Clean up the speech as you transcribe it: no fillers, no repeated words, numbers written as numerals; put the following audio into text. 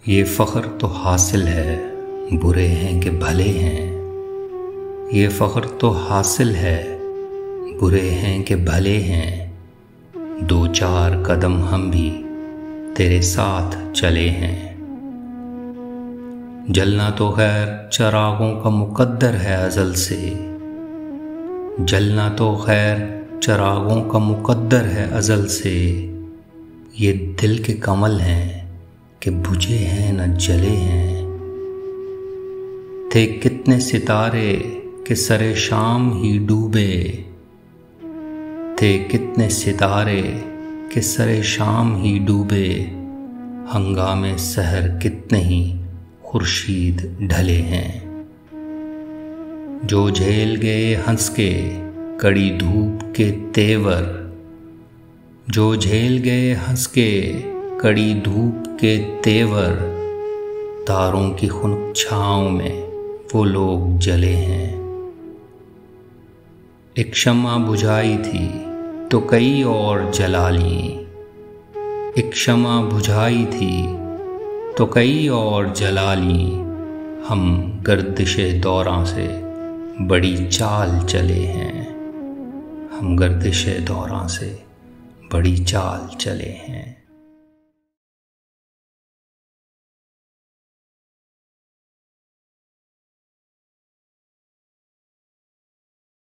ये फ़ख्र तो हासिल है, बुरे हैं कि भले हैं। ये फ़ख्र तो हासिल है, बुरे हैं कि भले हैं। दो चार कदम हम भी तेरे साथ चले हैं। जलना तो खैर चरागों का मुक़द्दर है अज़ल से। जलना तो खैर चरागों का मुक़द्दर है अज़ल से। ये दिल के कमल हैं कि बुझे हैं न जले हैं। थे कितने सितारे कि सरे शाम ही डूबे। थे कितने सितारे कि सरे शाम ही डूबे। हंगामे सहर कितने ही खुर्शीद ढले हैं। जो झेल गए हंस के कड़ी धूप के तेवर। जो झेल गए हंस के कड़ी धूप के तेवर। तारों की खुनक छाँव में वो लोग जले हैं। एक शम्मा बुझाई थी तो कई और जला लीं। एक शम्मा बुझाई थी तो कई और जला लीं। हम गर्दिशे दौरां से बड़ी चाल चले हैं। हम गर्दिशे दौरां से बड़ी चाल चले हैं।